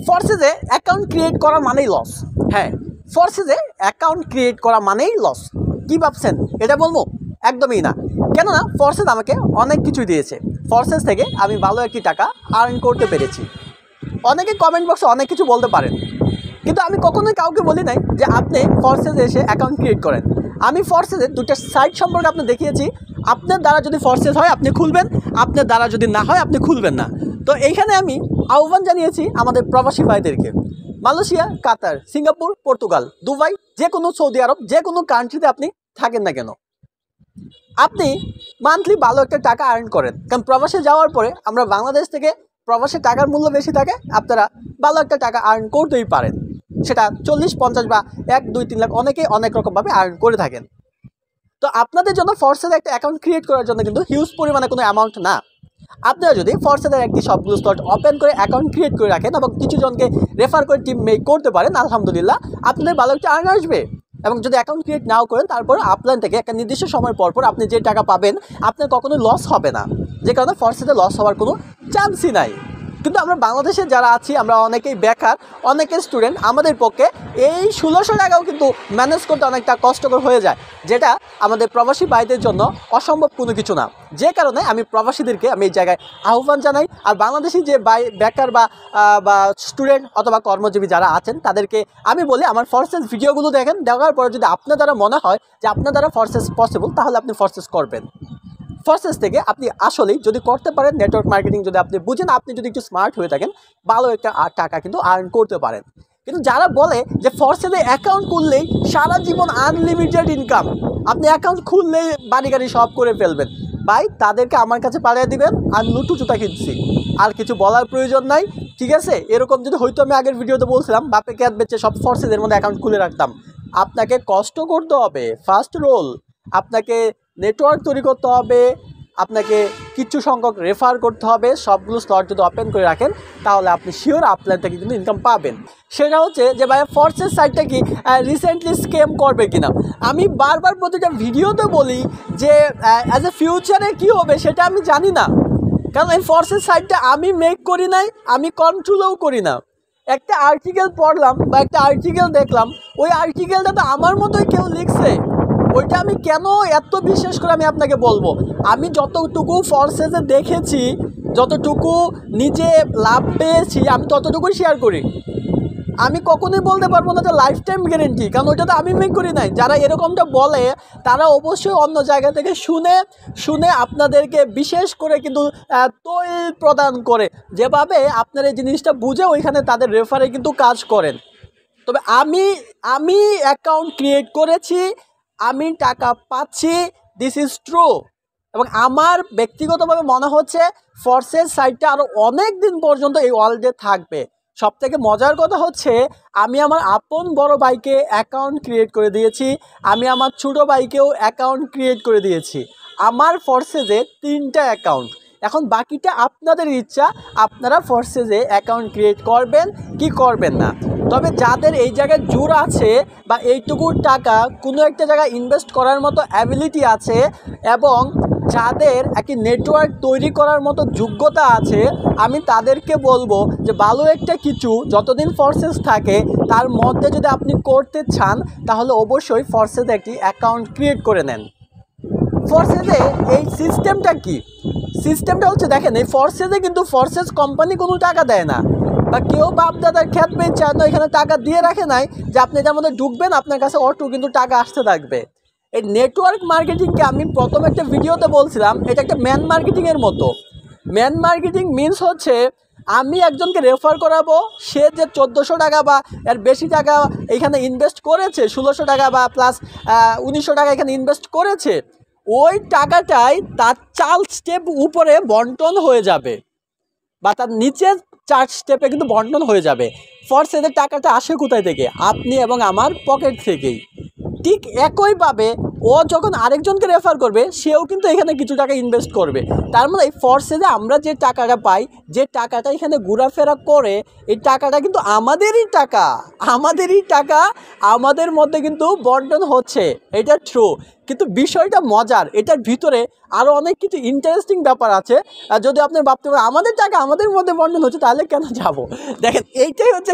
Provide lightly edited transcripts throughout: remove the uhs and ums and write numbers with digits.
ফরসেজে account create করা মানেই loss. হ্যাঁ, ফরসেজে অ্যাকাউন্ট ক্রিয়েট করা মানেই লস। কী ভাবছেন এটা বলবো? একদমই না। কেননা ফরসেজ আমাকে অনেক কিছুই দিয়েছে। ফরসেজ থেকে আমি ভালো একটি টাকা আর্ন করতে পেরেছি। অনেকে কমেন্ট বক্সে অনেক কিছু বলতে পারেন, কিন্তু আমি কখনোই কাউকে বলি নাই যে আপনি ফরসেজে এসে অ্যাকাউন্ট ক্রিয়েট করেন। আমি ফরসেজের দুটো সাইট সম্পর্কে আপনি দেখিয়েছি। আপনার দ্বারা যদি ফরসেজ হয় আপনি খুলবেন, আপনার দ্বারা যদি না হয় আপনি খুলবেন না। তো এইখানে আমি আহ্বান জানিয়েছি আমাদের প্রবাসী ভাইদেরকে, মালয়েশিয়া, কাতার, সিঙ্গাপুর, পর্তুগাল, দুবাই, যে কোনো সৌদি আরব, যে কোনো কান্ট্রিতে আপনি থাকেন না কেন, আপনি মান্থলি ভালো একটা টাকা আর্ন করেন। কারণ প্রবাসে যাওয়ার পরে আমরা বাংলাদেশ থেকে প্রবাসে টাকার মূল্য বেশি থাকে, আপনারা ভালো একটা টাকা আর্ন করতেই পারেন। সেটা 40-50 বা 1-2-3 লাখ অনেকেই অনেক রকমভাবে আর্ন করে থাকেন। তো আপনাদের জন্য ফরসেজে একটা অ্যাকাউন্ট ক্রিয়েট করার জন্য কিন্তু হিউজ পরিমাণে কোনো অ্যামাউন্ট না। আপনারা যদি ফরসেজের একটি সবগুলো স্লট ওপেন করে অ্যাকাউন্ট ক্রিয়েট করে রাখেন এবং কিছু জনকে রেফার করে টিম মেক করতে পারেন, আলহামদুলিল্লাহ আপনাদের ভালো একটা আর্ন আসবে। এবং যদি অ্যাকাউন্ট ক্রিয়েট নাও করেন, তারপর আপনার থেকে একটা নির্দিষ্ট সময় পর আপনি যে টাকা পাবেন আপনার কখনোই লস হবে না, যে কারণে ফরসেজে লস হওয়ার কোনো চান্সই নাই। কিন্তু আমরা বাংলাদেশে যারা আছি আমরা অনেকেই বেকার, অনেকে স্টুডেন্ট, আমাদের পক্ষে এই 1600 টাকাও কিন্তু ম্যানেজ করতে অনেকটা কষ্টকর হয়ে যায়, যেটা আমাদের প্রবাসী ভাইদের জন্য অসম্ভব কোনো কিছু না। যে কারণে আমি প্রবাসীদেরকে আমি এই জায়গায় আহ্বান জানাই। আর বাংলাদেশি যে বেকার বা স্টুডেন্ট অথবা কর্মজীবী যারা আছেন তাদেরকে আমি বলি আমার ফরসেজ ভিডিওগুলো দেখেন, দেখার পরে যদি আপনার দ্বারা মনে হয় যে আপনার দ্বারা ফরসেজ পসিবল, তাহলে আপনি ফরসেজ করবেন। ফরসেজ থেকে আপনি আসলেই যদি করতে পারেন, নেটওয়ার্ক মার্কেটিং যদি আপনি বুঝেন, আপনি যদি একটু স্মার্ট হয়ে থাকেন, ভালো একটা টাকা কিন্তু আর্ন করতে পারেন। কিন্তু যারা বলে যে ফরসেজে অ্যাকাউন্ট খুললেই সারা জীবন আনলিমিটেড ইনকাম, আপনি অ্যাকাউন্ট খুললেই বাড়ি গাড়ি সব করে ফেলবেন, ভাই তাদেরকে আমার কাছে পাঠিয়ে দিবেন, আমি লুটু জুতা কিনছি, আর কিছু বলার প্রয়োজন নাই। ঠিক আছে, এরকম যদি হয়তো আমি আগের ভিডিওতে বলছিলাম বাপে ক্যাট বেচে সব ফরসেজের মধ্যে অ্যাকাউন্ট খুলে রাখতাম। আপনাকে কষ্ট করতে হবে, ফার্স্ট রোল আপনাকে নেটওয়ার্ক তৈরি করতে হবে, আপনাকে কিছু সংখ্যক রেফার করতে হবে। সবগুলো স্লট যদি ওপেন করে রাখেন তাহলে আপনি শিওর আপনার থেকে কিন্তু ইনকাম পাবেন। সেটা হচ্ছে যে ভাই ফরসেজ সাইটটা কি রিসেন্টলি স্ক্যাম করবে কিনা। আমি বারবার প্রতিটা ভিডিওতে বলি যে অ্যাজ এ ফিউচারে কী হবে সেটা আমি জানি না, কারণ এই ফরসেজ সাইটটা আমি মেক করি নাই, আমি কন্ট্রোলও করি না। একটা আর্টিকেল পড়লাম বা একটা আর্টিকেল দেখলাম, ওই আর্টিকেলটা তো আমার মতোই কেউ লিখছে, ওইটা আমি কেন এত বিশ্বাস করে আমি আপনাকে বলবো। আমি যতটুকু ফরসেজে দেখেছি, যতটুকু নিজে লাভ পেয়েছি, আমি ততটুকুই শেয়ার করি। আমি কখনোই বলতে পারবো না যে লাইফ টাইম গ্যারেন্টি, কারণ ওইটা তো আমি মেক করি নাই। যারা এরকমটা বলে তারা অবশ্যই অন্য জায়গা থেকে শুনে আপনাদেরকে বিশেষ করে কিন্তু তৈল প্রদান করে, যেভাবে আপনার এই জিনিসটা বুঝে ওইখানে তাদের রেফারে কিন্তু কাজ করেন। তবে আমি অ্যাকাউন্ট ক্রিয়েট করেছি, আমি টাকা পাচ্ছি, দিস ইজ ট্রু। এবং আমার ব্যক্তিগতভাবে মনে হচ্ছে ফরসেজ সাইটটা আরও অনেক দিন পর্যন্ত এই ওয়ার্ল্ডে থাকবে। সবথেকে মজার কথা হচ্ছে আমি আমার আপন বড় ভাইকে অ্যাকাউন্ট ক্রিয়েট করে দিয়েছি, আমি আমার ছোটো ভাইকেও অ্যাকাউন্ট ক্রিয়েট করে দিয়েছি। আমার ফরসেজে 3টা অ্যাকাউন্ট। এখন বাকিটা আপনাদের ইচ্ছা, আপনারা ফরসেজে অ্যাকাউন্ট ক্রিয়েট করবেন কি করবেন না। তবে যাদের এই জায়গায় জোর আছে বা এইটুকু টাকা কোনো একটা জায়গায় ইনভেস্ট করার মতো অ্যাবিলিটি আছে এবং যাদের একটি নেটওয়ার্ক তৈরি করার মতো যোগ্যতা আছে, আমি তাদেরকে বলবো যে ভালো একটা কিছু যতদিন ফরসেজ থাকে তার মধ্যে যদি আপনি করতে চান তাহলে অবশ্যই ফরসেজে একটি অ্যাকাউন্ট ক্রিয়েট করে নেন। ফরসেজে এই সিস্টেমটা কি? সিস্টেমটা হচ্ছে দেখেন, এই ফরসেজে কিন্তু ফরসেজ কোম্পানি কোনো টাকা দেয় না, বা কেউ বাপদাদার খ্যাত পেয়েছে না, এখানে টাকা দিয়ে রাখে নাই যে আপনি এটার মধ্যে ঢুকবেন আপনার কাছে অটো কিন্তু টাকা আসতে থাকবে। এই নেটওয়ার্ক মার্কেটিংকে আমি প্রথম একটা ভিডিওতে বলছিলাম এটা একটা ম্যান মার্কেটিংয়ের মতো। ম্যান মার্কেটিং মিনস হচ্ছে আমি একজনকে রেফার করাবো, সে যে 1400 টাকা বা এর বেশি টাকা এখানে ইনভেস্ট করেছে, 1600 টাকা বা প্লাস 1900 টাকা এখানে ইনভেস্ট করেছে, ওই টাকাটাই তার 4 স্টেপ উপরে বন্টন হয়ে যাবে বা তার নিচে 4 স্টেপে কিন্তু বন্টন হয়ে যাবে। ফরসেজের টাকাটা আসে কোথায় থেকে? আপনি এবং আমার পকেট থেকেই। ঠিক একইভাবে ও যখন আরেকজনকে রেফার করবে সেও কিন্তু এখানে কিছু টাকা ইনভেস্ট করবে। তার মানে এই ফরসেজে আমরা যে টাকাটা পাই, যে টাকাটা এখানে ঘোরাফেরা করে, এই টাকাটা কিন্তু আমাদেরই টাকা, আমাদের মধ্যে কিন্তু বন্টন হচ্ছে, এটা ট্রু। কিন্তু বিষয়টা মজার, এটার ভিতরে আরও অনেক কিছু ইন্টারেস্টিং ব্যাপার আছে। যদি আপনি ভাবতে পারেন আমাদের টাকা আমাদের মধ্যে বন্টন হচ্ছে, তাহলে কেন যাব? দেখেন, এইটাই হচ্ছে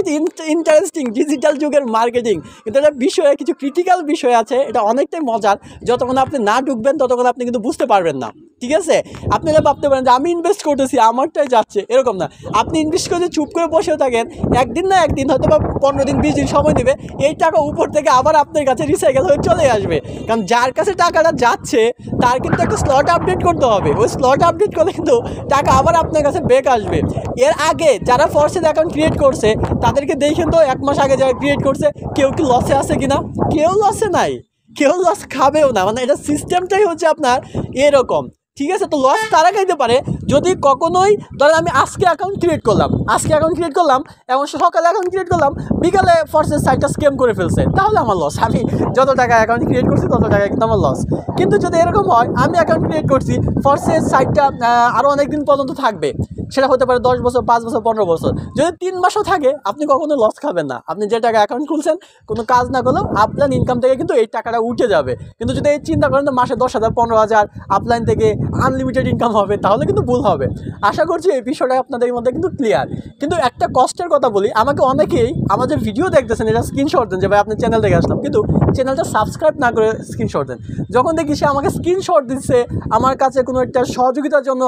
ইন্টারেস্টিং ডিজিটাল যুগের মার্কেটিং। কিন্তু এটা বিষয়ে কিছু ক্রিটিক্যাল বিষয় আছে, এটা অনেকটাই মজার। যতক্ষণ আপনি না ঢুকবেন ততক্ষণ আপনি কিন্তু বুঝতে পারবেন না, ঠিক আছে? আপনি এটা ভাবতে পারেন যে আমি ইনভেস্ট করতেছি আমারটাই যাচ্ছে, এরকম না। আপনি ইনভেস্ট করে চুপ করে বসেও থাকেন, একদিন না একদিন হয়তো বা 15 দিন 20 দিন সময় নেবে, এই টাকা উপর থেকে আবার আপনার কাছে রিসাইকেল হয়ে চলে আসবে। কারণ যার কাছে টাকাটা যাচ্ছে তার কিন্তু একটা স্লট আপডেট করতে হবে, ওই স্লট আপডেট করলে কিন্তু টাকা আবার আপনার কাছে ব্যাক আসবে। এর আগে যারা ফরসেজ অ্যাকাউন্ট ক্রিয়েট করছে তাদেরকে দেখেন তো, 1 মাস আগে যারা ক্রিয়েট করছে কেউ কি লসে আছে কিনা? কেউ লসে নাই, কেউ লস খাবেও না। মানে এটা সিস্টেমটাই হচ্ছে আপনার এরকম, ঠিক আছে? তো লস তারা খাইতে পারে যদি কখনোই, ধরেন আমি আজকে অ্যাকাউন্ট ক্রিয়েট করলাম এবং সকালে অ্যাকাউন্ট ক্রিয়েট করলাম, বিকালে ফরসেজ সাইটটা স্ক্যাম করে ফেলছে, তাহলে আমার লস। আমি যত টাকা অ্যাকাউন্ট ক্রিয়েট করছি তত টাকা কিন্তু আমার লস। কিন্তু যদি এরকম হয় আমি অ্যাকাউন্ট ক্রিয়েট করছি, ফরসেজ সাইটটা আরও অনেক দিন পর্যন্ত থাকবে, সেটা হতে পারে 10 বছর, 5 বছর, 15 বছর, যদি 3 মাসও থাকে, আপনি কখনো লস খাবেন না। আপনি যে টাকা অ্যাকাউন্ট খুলছেন কোনো কাজ না করলেও আপনার ইনকাম থেকে কিন্তু এই টাকাটা উঠে যাবে। কিন্তু যদি এই চিন্তা করেন তো মাসে 10,000, 15,000 আপলাইন থেকে আনলিমিটেড ইনকাম হবে, তাহলে কিন্তু ভুল হবে। আশা করছি এই বিষয়টা আপনাদের মধ্যে কিন্তু ক্লিয়ার। কিন্তু একটা কষ্টের কথা বলি, আমাকে অনেকেই আমাদের ভিডিও দেখতেছেন, এটা স্ক্রিনশট দেন যে ভাই আপনার চ্যানেল থেকে আসলাম, কিন্তু চ্যানেলটা সাবস্ক্রাইব না করে স্ক্রিনশট দেন। যখন দেখি সে আমাকে স্ক্রিনশট দিচ্ছে, আমার কাছে কোনো একটা সহযোগিতার জন্য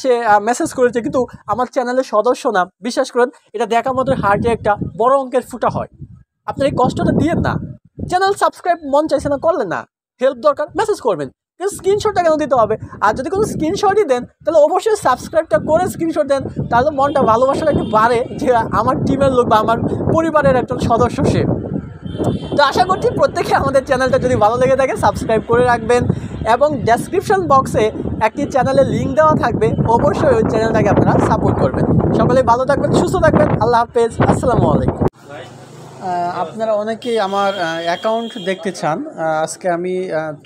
সে মেসেজ করেছে, কিন্তু আমার চ্যানেলের সদস্য না, বিশ্বাস করেন এটা দেখা মতো হার্টে একটা বড় অঙ্কের ফুটা হয়। আপনার এই কষ্টটা দিয়েন না। চ্যানেল সাবস্ক্রাইব মন চাইছে না, করলেন না, হেল্প দরকার, মেসেজ করবেন, কিন্তু স্ক্রিনশটটা কেন দিতে হবে? আর যদি কোনো স্ক্রিনশটই দেন তাহলে অবশ্যই সাবস্ক্রাইবটা করে স্ক্রিনশট দেন, তাহলে মনটা ভালোবাসাটা একটু বাড়ে যে আমার টিমের লোক বা আমার পরিবারের একজন সদস্য সে। তো আশা করছি প্রত্যেকে আমাদের চ্যানেলটা যদি ভালো লেগে থাকে সাবস্ক্রাইব করে রাখবেন, এবং ডেসক্রিপশন বক্সে একটি চ্যানেলের লিঙ্ক দেওয়া থাকবে, অবশ্যই ওই চ্যানেলটাকে আপনারা সাপোর্ট করবেন। সকলে ভালো থাকবেন, সুস্থ থাকবেন, আল্লাহ হাফেজ, আসসালামু আলাইকুম। আপনারা অনেকেই আমার অ্যাকাউন্ট দেখতে চান, আজকে আমি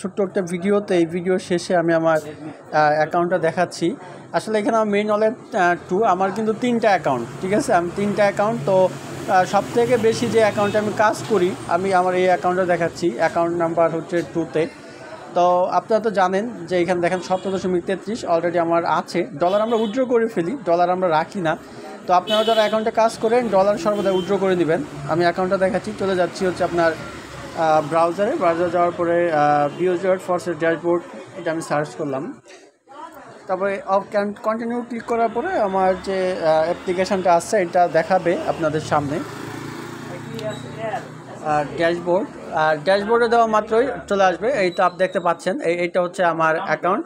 ছোট্ট একটা ভিডিওতে, এই ভিডিও শেষে আমি আমার অ্যাকাউন্টটা দেখাচ্ছি। আসলে এখানে আমার মেইন নলেজ 2, আমার কিন্তু 3টা অ্যাকাউন্ট, ঠিক আছে? আমি 3টা অ্যাকাউন্ট, তো সবথেকে বেশি যে অ্যাকাউন্টে আমি কাজ করি, আমি আমার এই অ্যাকাউন্টটা দেখাচ্ছি। অ্যাকাউন্ট নাম্বার হচ্ছে 2তে। তো আপনারা তো জানেন যে এখানে দেখেন 17.33 অলরেডি আমার আছে। ডলার আমরা উইথড্র করে ফেলি, ডলার আমরা রাখি না। তো আপনারা যারা অ্যাকাউন্টে কাজ করেন ডলার সর্বদা উইথড্র করে নেবেন। আমি অ্যাকাউন্টটা দেখাচ্ছি, চলে যাচ্ছি হচ্ছে আপনার ব্রাউজারে যাওয়ার পরে ভিউজার ফরসেজ ড্যাশবোর্ড, এটা আমি সার্চ করলাম। তারপরে কন্টিনিউ ক্লিক করার পরে আমার যে অ্যাপ্লিকেশানটা আসছে এটা দেখাবে আপনাদের সামনে ড্যাশবোর্ড। আর ড্যাশবোর্ডে দেওয়া মাত্রই চলে আসবে, এইটা আপনি দেখতে পাচ্ছেন, এইটা হচ্ছে আমার অ্যাকাউন্ট।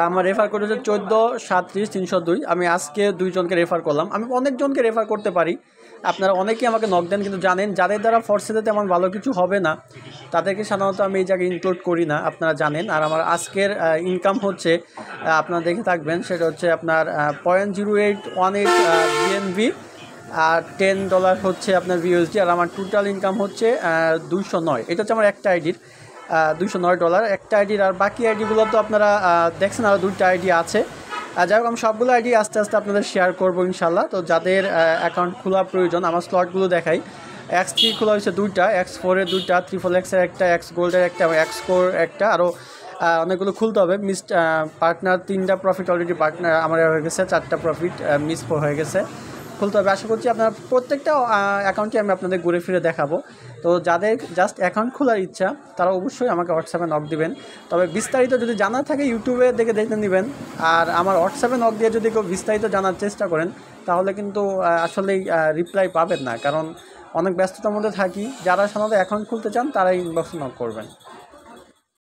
আমার রেফার কোড হচ্ছে 14-37-302। আমি আজকে 2 জনকে রেফার করলাম। আমি অনেকজনকে রেফার করতে পারি, আপনারা অনেকেই আমাকে নক দেন, কিন্তু জানেন যাদের দ্বারা ফরসেজে তেমন ভালো কিছু হবে না তাদেরকে সাধারণত আমি এই জায়গায় ইনক্লুড করি না, আপনারা জানেন। আর আমার আজকের ইনকাম হচ্ছে, আপনারা দেখে থাকবেন, সেটা হচ্ছে আপনার 0.0818 বিএনবি আর $10 হচ্ছে আপনার ভিউএসডি। আর আমার টোটাল ইনকাম হচ্ছে 209। এটা হচ্ছে আমার একটা আইডির $209 একটা আইডির। আর বাকি আইডিগুলো তো আপনারা দেখছেন, আরও 2টা আইডি আছে। যাই হোক, আমি সবগুলো আইডি আস্তে আস্তে আপনাদের শেয়ার করবো ইনশাল্লাহ। তো যাদের অ্যাকাউন্ট খোলা প্রয়োজন, আমার স্লটগুলো দেখাই। X3 খোলা হয়েছে 2টা, X4 এর 2টা, XXXের একটা, X গোল্ডের একটা, X স্কোর একটা, আরও অনেকগুলো খুলতে হবে। মিসড পার্টনার 3টা প্রফিট অলরেডি পার্টনার আমার হয়ে গেছে, 4টা প্রফিট মিস হয়ে গেছে, খুলতে হবে। আশা করছি আপনার প্রত্যেকটা অ্যাকাউন্টে আমি আপনাদের ঘুরে ফিরে দেখাবো। তো যাদের জাস্ট অ্যাকাউন্ট খোলার ইচ্ছা তারা অবশ্যই আমাকে হোয়াটসঅ্যাপে নক দিবেন। তবে বিস্তারিত যদি জানার থাকে ইউটিউবে দেখে নেবেন। আর আমার হোয়াটসঅ্যাপে নক দিয়ে যদি কেউ বিস্তারিত জানার চেষ্টা করেন তাহলে কিন্তু আসলেই রিপ্লাই পাবেন না, কারণ অনেক ব্যস্ততার মধ্যে থাকি। যারা সাধারণত অ্যাকাউন্ট খুলতে চান তারাই ইনবক্সে নক করবেন।